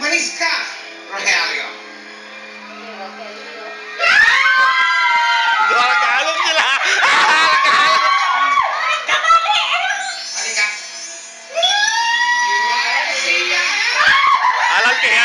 Umalis ka, Rogelio. Nakagalog nila. Halika. Alam kaya.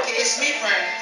Kiss me first.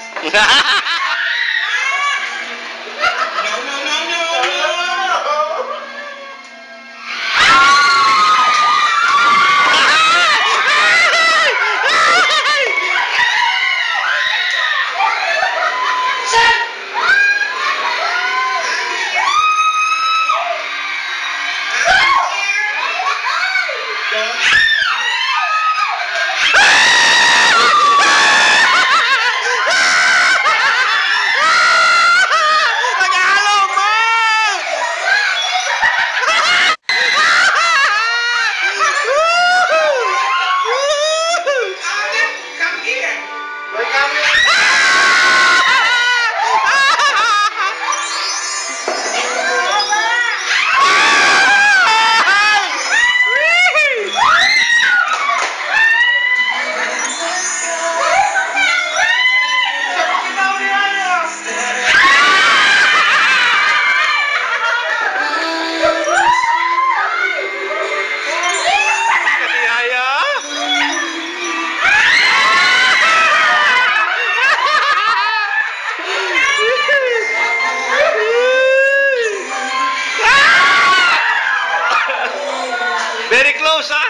Very close, ha?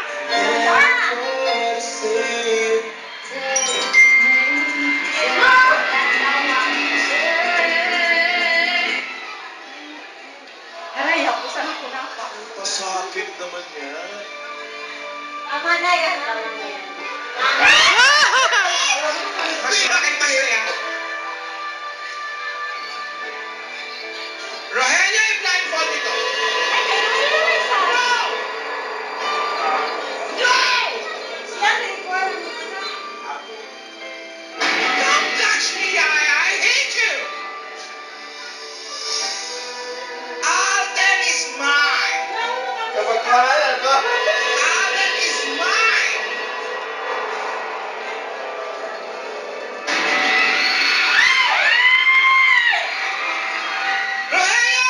Aray, ako saan ako na pa. Masakit naman yan. Ama na yan. Bakit mahirya? Rogelio, i-blindfold ito. Don't touch me, Yaya. I hate you. Alden is mine. Alden is mine. Rogelio!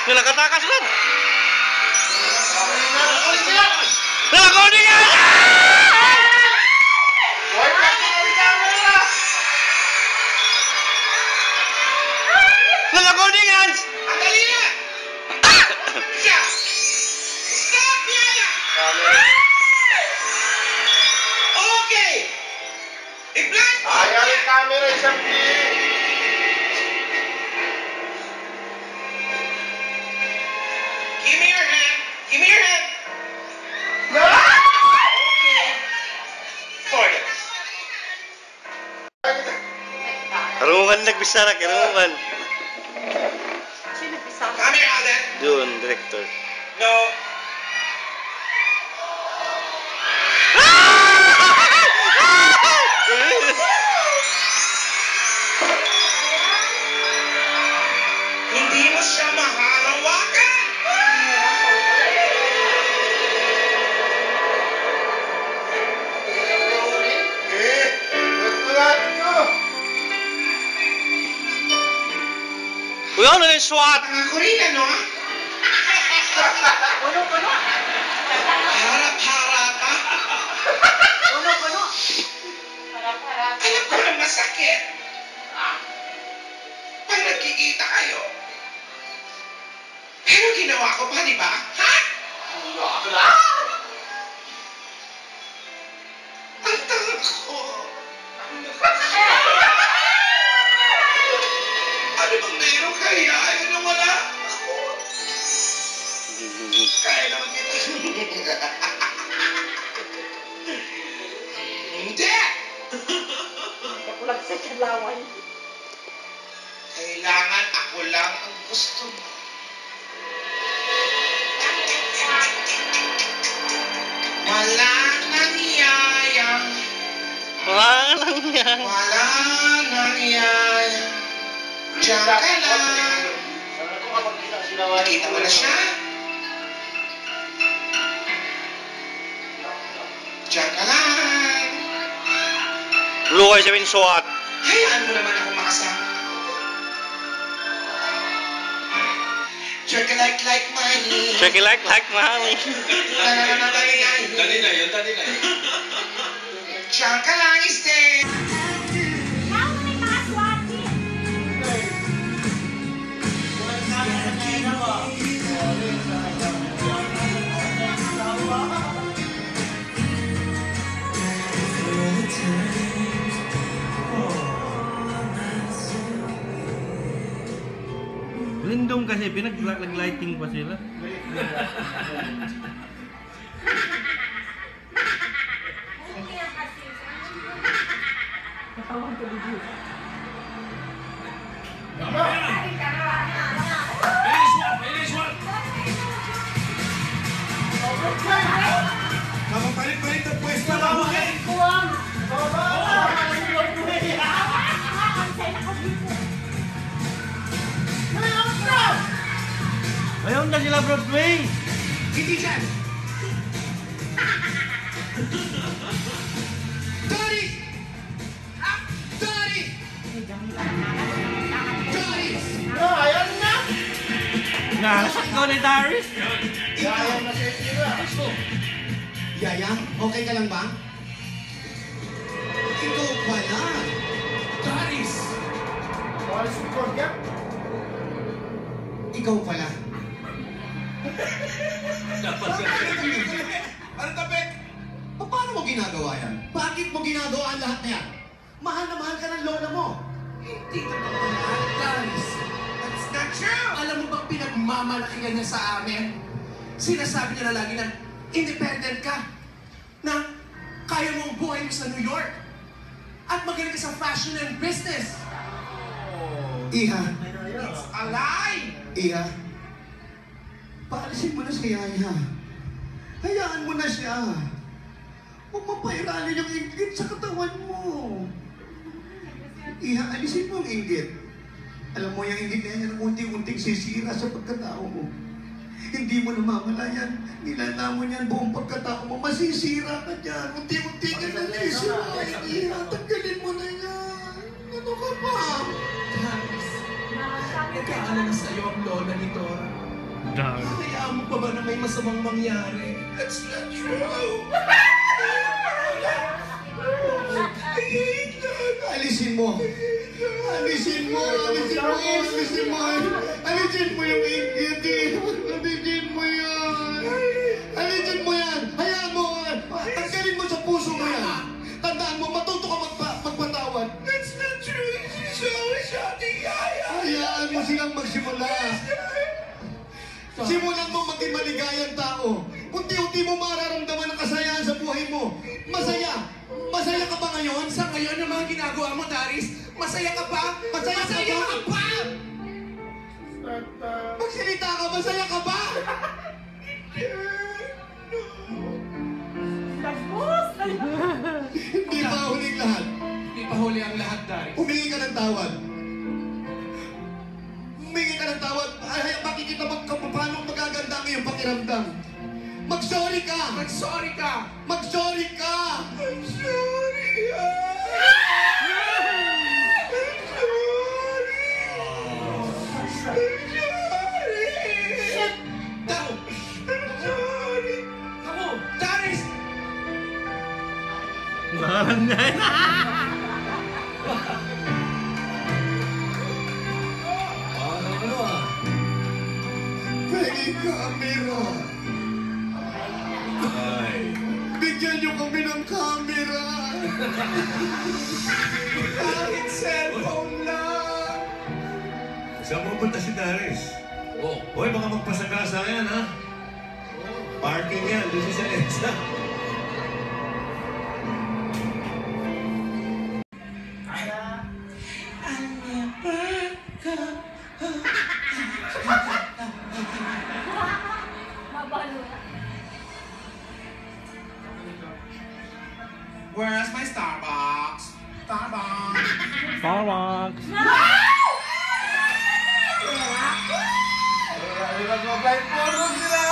Nakatakas man. Nakakodingan! Nakakodingan! Ang dali na! Siya! Stop, Yaya! Okay! I-blindfold! Give me your hand! Give me your hand! Okay. Forward. Karungan nagbisara, karungan. Sino nagpisa? Come here, Alden. Doon, director. No. Hindi mo siya mahalawakan! Uy, ano yung SWAT? Ako rin, ano? Puno. Harap-harapa. Puno. Harap-harap. Alam ko na masakit. Pag nagkikita kayo. Pero ginawa ko pa, di ba? Ha? Ang tanga ko. Ano bang meron kaya? Ayaw na wala ako. Kaya naman kita. Hindi! Ako lang sa kalawan. Kailangan ako lang ang gusto mo. Wala nangyayang. Wala lang yan. Wala nangyayang. Diyan ka lang. Nakita mo na siya? Diyan ka lang. Luhay sa SWAT. Hayaan mo naman ako makasama. Diyan ka like money. Check it like mommy. Dali na yun. Diyan ka lang, stay. Now, may mga swati. Lindong kasi pinag-lighting pa sila. Palit ang pwesto na ako. Ayaw na sila Broadway! Hindi dyan. Doris! Doris! Doris! Ayan na! Nasak ko ni Darius! Yaya, okay ka lang ba? Ikaw pala. Doris! Ikaw pala. Ano tabi? Paano mo ginagawa yan? Bakit mo ginagawa ang lahat na yan? Mahal na mahal ka ng lola mo. Hindi ka pa mahal, Doris. That's not true! Alam mo bang pinagmamalakihan niya sa amin? Sinasabi niya na lagi na independent ka. Na kaya mong buhay mo sa New York. At magaling ka sa fashion and business. Iha. It's a lie! Iha. Paalisin mo na si Yaya. Hayaan mo na siya. Huwag mapairalin yung inggit sa katawan mo. Iha, alisin mo ang inggit. Alam mo yung inggit na yan, unti-unting sisira sa pagkatao mo. Hindi mo namamalayan. Nilalamon yan buong pagkatao mo. Masisira ka dyan. Unti-unti ka na sisira. Iha, tanggalin mo na yan. Ano ka ba? Nagkaala na sa'yo ang lola ni Dora. Hayaan mo pa ba na may masamang mangyari? That's not true! Alisin mo! Alisin mo! Alisin mo! Alisin mo! Alisin mo yung inggit! Alisin mo yan! Alisin mo yan! Hayaan mo! Tanggalin mo sa puso mo yan! Tandaan mo, matuto ka magpatawad! That's not true! She's always shouting, Yaya! Hayaan mo silang magsimula! Simulan mo maging maligayang tao. Unti-unti mo mararamdaman ang kasayahan sa buhay mo. Masaya. Masaya ka ba ngayon? Sa ngayon ang mga ginagawa mo, Daris? Masaya ka ba? Masaya ka ba? Magsalita ka, masaya ka ba? Hindi pa huling lahat. Hindi pa huli ang lahat, Daris. Humingi ka ng tawad. Humingi ka ng tawad. Ay, makikita paano magaganda ang iyong pakiramdam. Mag-sorry ka! Mag-sorry ka! Mag-sorry ka! Mag-sorry ka! Nakarang na yun! Pwede camera! Bigyan niyo kami ng camera! Kahit cellphone lang! Saan pupunta si Darius? Hoy, baka magpasagasa yan, ha? Parking yan, doon sa EDSA. Where's my Starbucks? Starbucks! Starbucks! No! Ay, mag-blind photo sila!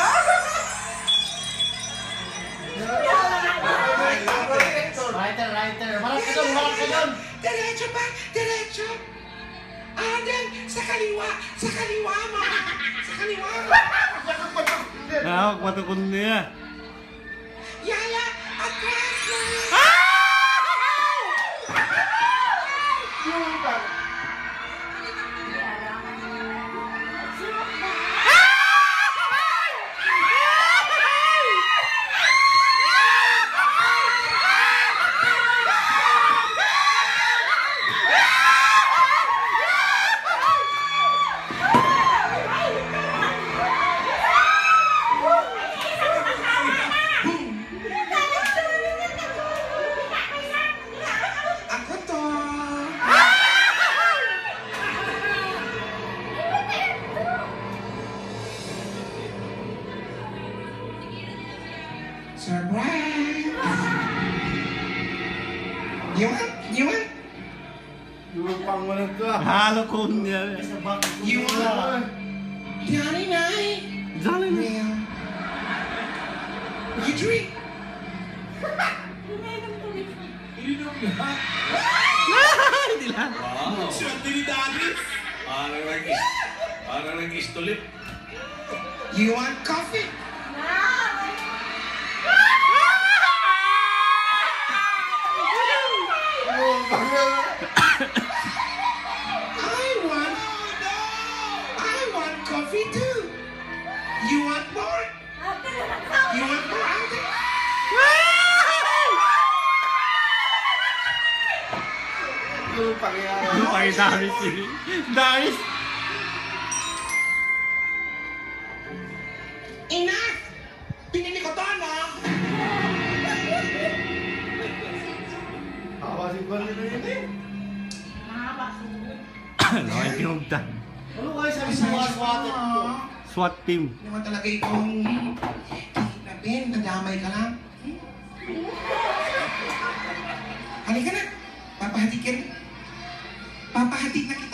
Writer. Marap ka doon! Diretso pa! Diretso! Adel, sa kaliwa! Sa kaliwa, mama! Sa kaliwa! Patukon niya. Yaya! Atras na! Ako to! Surprise! You want? Lupang mo na to. Halo ko niya. You want? Johnny Night! Johnny na. Well, you drink. Hindi lang. Wow! Swerte ni Daddy. Parang nag-istulip. You want coffee? I want coffee too. You want more? You want more? I'll take- Lupang Daris ini. Daris. Enough! Pinili ko to, no? Awasin ko nila yun eh. Nakay kinugtan. Ano kayo sabi sa mga swatted ko? SWAT team. Hindi naman talaga itong... Napin, nadamay ka lang. Halika na. Papahatik kita.